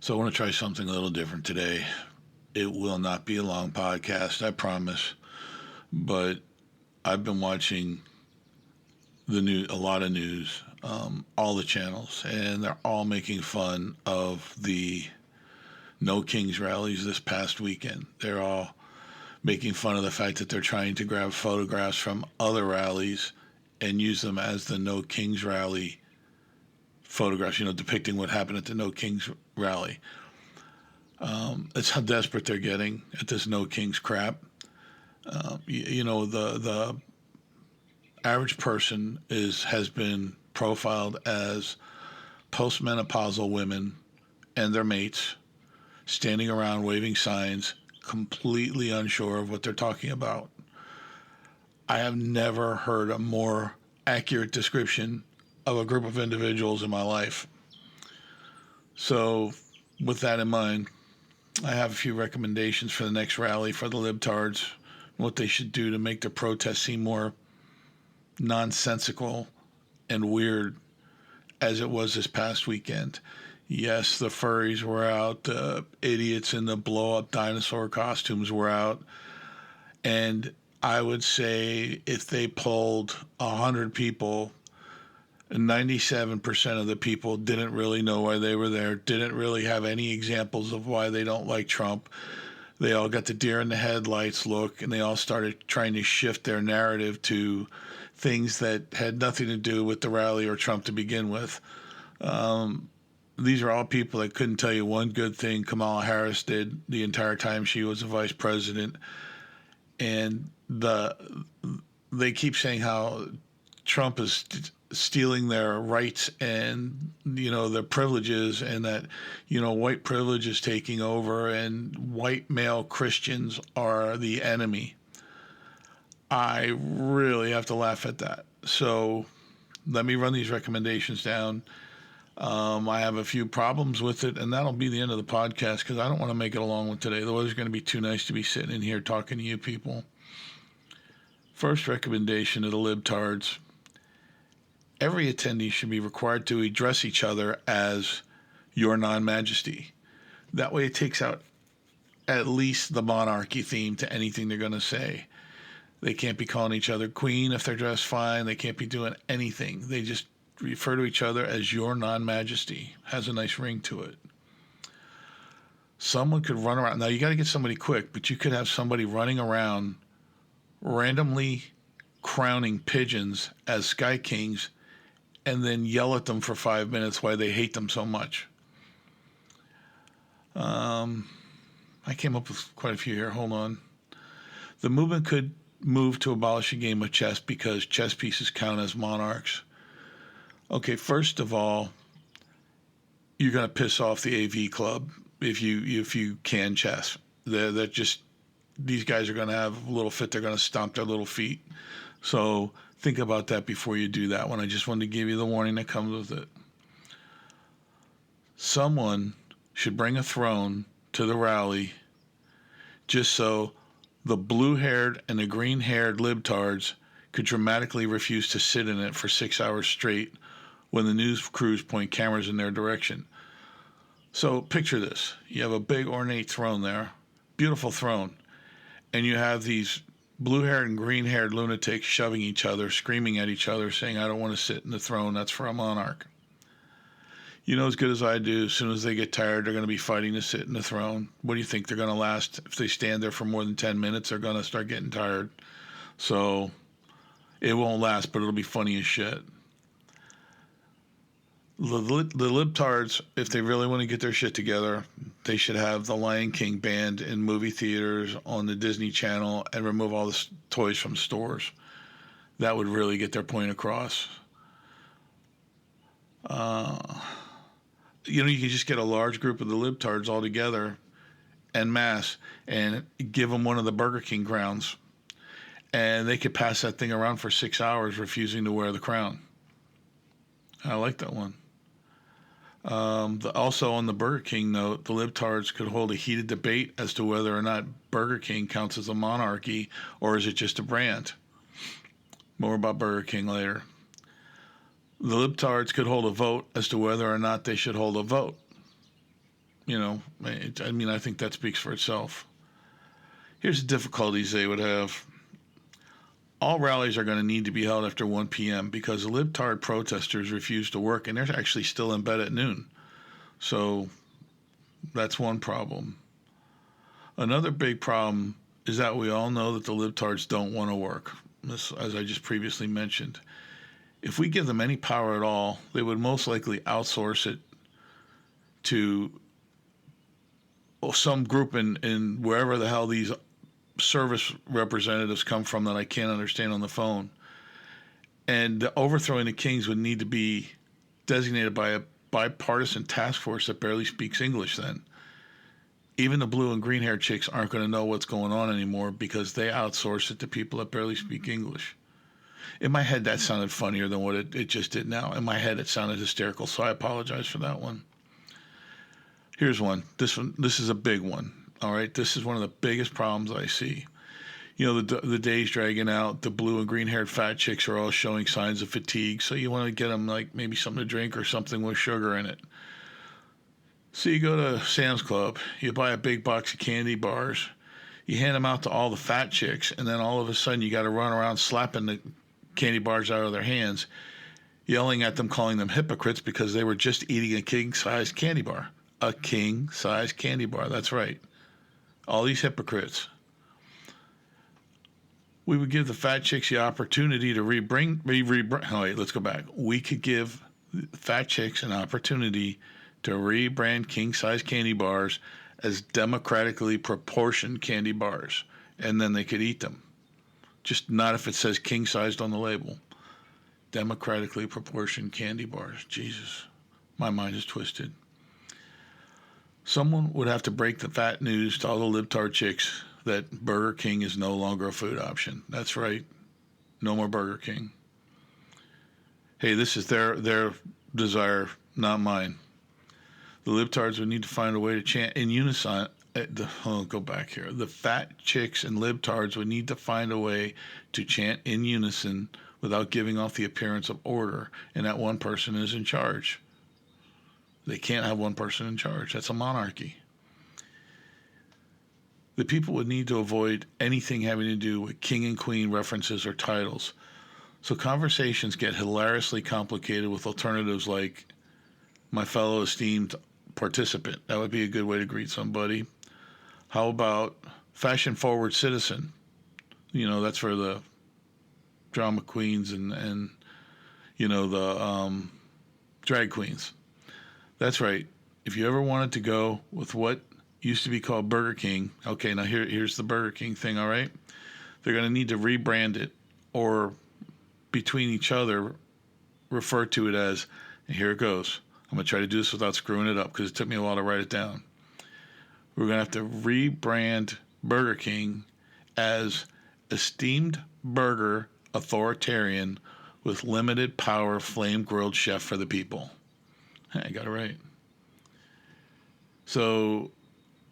So I want to try something a little different today. It will not be a long podcast, I promise. But I've been watching a lot of news, all the channels, and they're all making fun of the No Kings rallies this past weekend. They're all making fun of the fact that they're trying to grab photographs from other rallies and use them as the No Kings rally photographs, depicting what happened at the No Kings rally. It's how desperate they're getting at this No Kings crap. The average person has been profiled as postmenopausal women and their mates standing around waving signs, completely unsure of what they're talking about. I have never heard a more accurate description of a group of individuals in my life. So, with that in mind, I have a few recommendations for the next rally for the libtards, what they should do to make their protest seem more nonsensical and weird as it was this past weekend. Yes, the furries were out, the idiots in the blow-up dinosaur costumes were out, and I would say if they polled 100 people, 97% of the people didn't really know why they were there, didn't really have any examples of why they don't like Trump. They all got the deer in the headlights look, and they all started trying to shift their narrative to things that had nothing to do with the rally or Trump to begin with. These are all people that couldn't tell you one good thing Kamala Harris did the entire time she was a vice president. And they keep saying how Trump is stealing their rights and their privileges, and that white privilege is taking over and white male Christians are the enemy. I really have to laugh at that. So let me run these recommendations down. I have a few problems with it, and that'll be the end of the podcast because I don't want to make it a long one today. The weather's going to be too nice to be sitting in here talking to you people. First recommendation to the libtards: every attendee should be required to address each other as Your Non-Majesty. That way it takes out at least the monarchy theme to anything they're going to say. They can't be calling each other queen if they're dressed fine. They can't be doing anything. They just refer to each other as Your Non-Majesty. Has a nice ring to it. Someone could run around. Now, you got to get somebody quick, but you could have somebody running around randomly crowning pigeons as Sky Kings and then yell at them for 5 minutes why they hate them so much. I came up with quite a few here. Hold on. The movement could move to abolish a game of chess because chess pieces count as monarchs. Okay, first of all, you're going to piss off the AV club if you can chess. They're just, these guys are going to have a little fit. They're going to stomp their little feet. So think about that before you do that one. I just wanted to give you the warning that comes with it. Someone should bring a throne to the rally just so the blue-haired and the green-haired libtards could dramatically refuse to sit in it for 6 hours straight when the news crews point cameras in their direction. So picture this. You have a big ornate throne there, beautiful throne, and you have these blue-haired and green-haired lunatics shoving each other, screaming at each other, saying, I don't want to sit in the throne, that's for a monarch. You know as good as I do, as soon as they get tired, they're going to be fighting to sit in the throne. What do you think? They're going to last? If they stand there for more than 10 minutes, they're going to start getting tired. So it won't last, but it'll be funny as shit. The libtards, if they really want to get their shit together, they should have the Lion King banned in movie theaters on the Disney Channel and remove all the toys from stores. That would really get their point across. You can just get a large group of the libtards all together en masse and give them one of the Burger King crowns. And they could pass that thing around for 6 hours refusing to wear the crown. I like that one. Also on the Burger King note, the libtards could hold a heated debate as to whether or not Burger King counts as a monarchy or is it just a brand. More about Burger King later. The libtards could hold a vote as to whether or not they should hold a vote. I think that speaks for itself. Here's the difficulties they would have. All rallies are going to need to be held after 1 p.m. because the libtard protesters refuse to work, and they're actually still in bed at noon. So that's one problem. Another big problem is that we all know that the libtards don't want to work, this, as I just previously mentioned. If we give them any power at all, they would most likely outsource it to some group in wherever the hell these service representatives come from that I can't understand on the phone. And the overthrowing the kings would need to be designated by a bipartisan task force that barely speaks English then. Even the blue and green haired chicks aren't going to know what's going on anymore because they outsource it to people that barely speak English. In my head, that sounded funnier than what it just did now. In my head, it sounded hysterical, so I apologize for that one. Here's one. This is a big one. All right, this is one of the biggest problems I see. The day's dragging out. The blue and green haired fat chicks are all showing signs of fatigue. So you want to get them like maybe something to drink or something with sugar in it. So you go to Sam's Club, you buy a big box of candy bars, you hand them out to all the fat chicks, and then all of a sudden you got to run around slapping the candy bars out of their hands, yelling at them, calling them hypocrites because they were just eating a king-sized candy bar. A king-sized candy bar, that's right. All these hypocrites. We would give the fat chicks the opportunity to let's go back. We could give fat chicks an opportunity to rebrand king-size candy bars as democratically proportioned candy bars, and then they could eat them. Just not if it says king-sized on the label. Democratically proportioned candy bars. Jesus, my mind is twisted. Someone would have to break the fat news to all the libtard chicks that Burger King is no longer a food option. That's right. No more Burger King. Hey, this is their desire, not mine. The libtards would need to find a way to chant in unison. Go back here. The fat chicks and libtards would need to find a way to chant in unison without giving off the appearance of order, and that one person is in charge. They can't have one person in charge. That's a monarchy. The people would need to avoid anything having to do with king and queen references or titles. So conversations get hilariously complicated with alternatives like my fellow esteemed participant. That would be a good way to greet somebody. How about fashion forward citizen? That's for the drama queens and the drag queens. That's right. If you ever wanted to go with what used to be called Burger King, okay, now here's the Burger King thing, all right? They're going to need to rebrand it or between each other refer to it as, and here it goes. I'm going to try to do this without screwing it up because it took me a while to write it down. We're going to have to rebrand Burger King as esteemed burger authoritarian with limited power flame grilled chef for the people. I got it right. So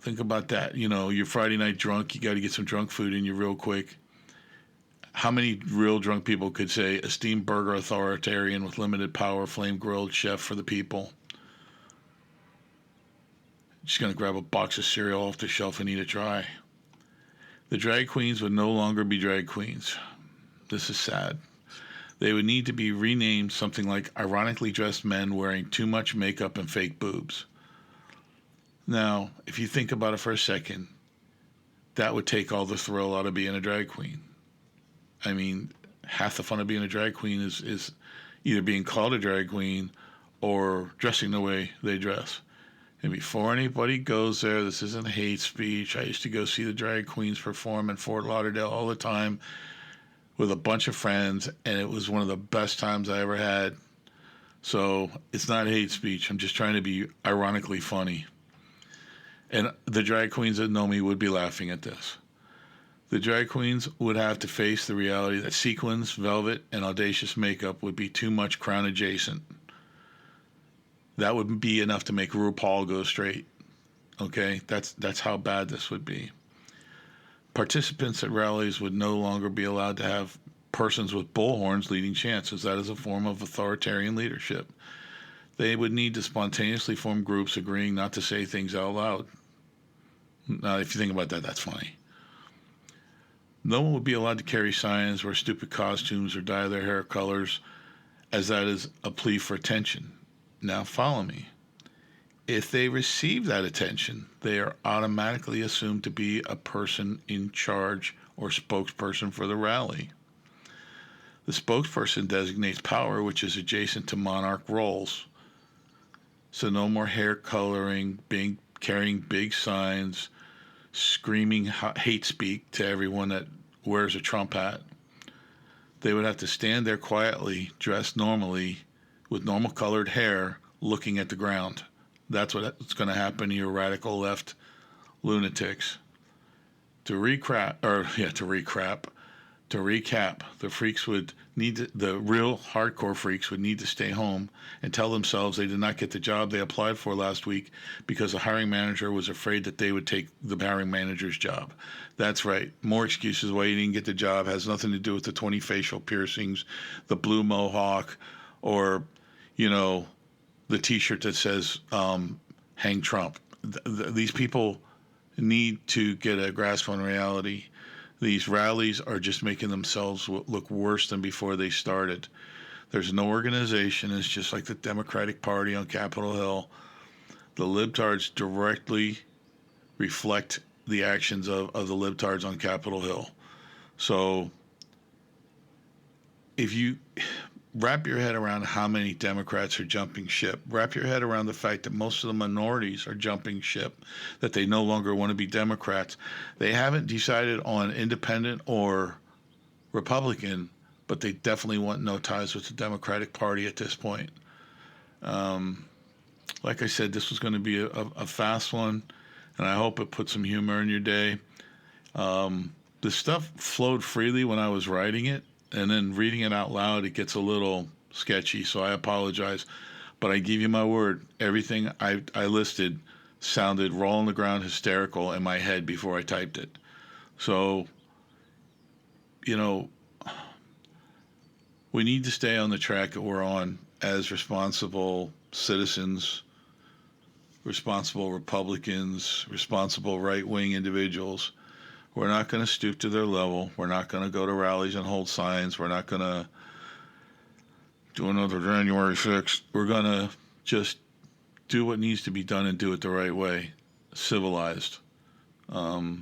think about that. You're Friday night drunk. You got to get some drunk food in you real quick. How many real drunk people could say esteemed burger authoritarian with limited power flame grilled chef for the people? Just going to grab a box of cereal off the shelf and eat it dry. The drag queens would no longer be drag queens. This is sad. They would need to be renamed something like ironically dressed men wearing too much makeup and fake boobs. Now, if you think about it for a second, that would take all the thrill out of being a drag queen. I mean, half the fun of being a drag queen is either being called a drag queen or dressing the way they dress. And before anybody goes there, this isn't hate speech. I used to go see the drag queens perform in Fort Lauderdale all the time with a bunch of friends, and it was one of the best times I ever had. So it's not hate speech. I'm just trying to be ironically funny. And the drag queens that know me would be laughing at this. The drag queens would have to face the reality that sequins, velvet, and audacious makeup would be too much crown adjacent. That would be enough to make RuPaul go straight. Okay? That's how bad this would be. Participants at rallies would no longer be allowed to have persons with bullhorns leading chants, as that is a form of authoritarian leadership. they would need to spontaneously form groups agreeing not to say things out loud. Now, if you think about that, that's funny. No one would be allowed to carry signs, wear stupid costumes, or dye their hair colors, as that is a plea for attention. Now, follow me. If they receive that attention, they are automatically assumed to be a person in charge or spokesperson for the rally. The spokesperson designates power, which is adjacent to monarch roles. So no more hair coloring, carrying big signs, screaming hate speak to everyone that wears a Trump hat. They would have to stand there quietly, dressed normally, with normal colored hair, looking at the ground. That's what's going to happen to your radical left lunatics. To recap, the real hardcore freaks would need to stay home and tell themselves they did not get the job they applied for last week because the hiring manager was afraid that they would take the hiring manager's job. That's right. More excuses why you didn't get the job has nothing to do with the 20 facial piercings, the blue mohawk, or, the T-shirt that says "Hang Trump." These people need to get a grasp on reality. These rallies are just making themselves look worse than before they started. There's no organization. It's just like the Democratic Party on Capitol Hill. The libtards directly reflect the actions of the libtards on Capitol Hill. So if you wrap your head around how many Democrats are jumping ship, wrap your head around the fact that most of the minorities are jumping ship, that they no longer want to be Democrats. They haven't decided on independent or Republican, but they definitely want no ties with the Democratic Party at this point. Like I said, this was going to be a fast one, and I hope it put some humor in your day. The stuff flowed freely when I was writing it, and then reading it out loud, it gets a little sketchy, so I apologize. But I give you my word, everything I listed sounded raw on the ground, hysterical in my head before I typed it. So, we need to stay on the track that we're on as responsible citizens, responsible Republicans, responsible right-wing individuals. We're not going to stoop to their level. We're not going to go to rallies and hold signs. We're not going to do another January 6th. We're going to just do what needs to be done and do it the right way, civilized. I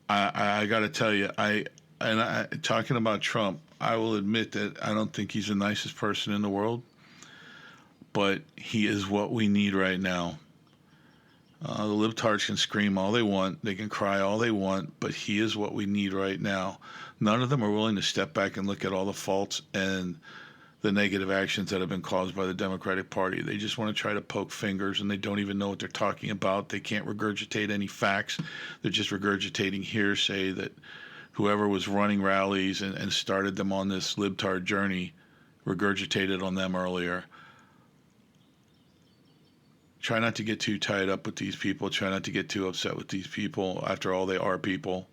got to tell you, talking about Trump, I will admit that I don't think he's the nicest person in the world, but he is what we need right now. The libtards can scream all they want, they can cry all they want, but he is what we need right now. None of them are willing to step back and look at all the faults and the negative actions that have been caused by the Democratic Party. They just want to try to poke fingers, and they don't even know what they're talking about. They can't regurgitate any facts. They're just regurgitating hearsay that whoever was running rallies and started them on this libtard journey regurgitated on them earlier. Try not to get too tied up with these people. Try not to get too upset with these people. After all, they are people.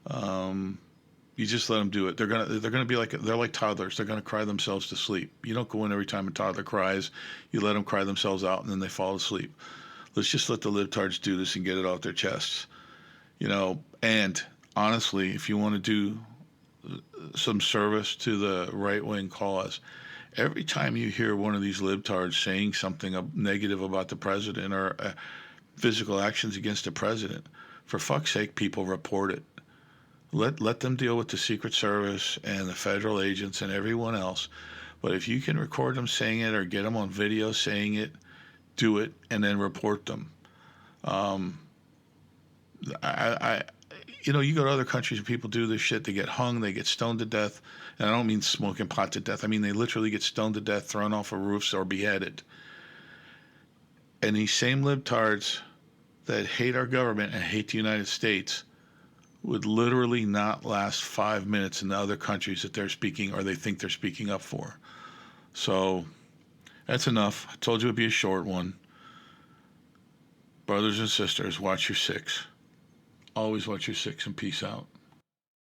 You just let them do it. They're gonna be they're like toddlers. They're gonna cry themselves to sleep. You don't go in every time a toddler cries. You let them cry themselves out, and then they fall asleep. Let's just let the libtards do this and get it off their chests. And honestly, if you want to do some service to the right-wing cause, every time you hear one of these libtards saying something negative about the president or physical actions against the president, for fuck's sake, people report it. Let them deal with the Secret Service and the federal agents and everyone else. But if you can record them saying it or get them on video saying it, do it and then report them. You go to other countries and people do this shit. They get hung, they get stoned to death. And I don't mean smoking pot to death. I mean they literally get stoned to death, thrown off of roofs, or beheaded. And these same libtards that hate our government and hate the United States would literally not last 5 minutes in the other countries that they're speaking or they think they're speaking up for. So that's enough. I told you it'd be a short one. Brothers and sisters, watch your six. Always watch your six, and peace out.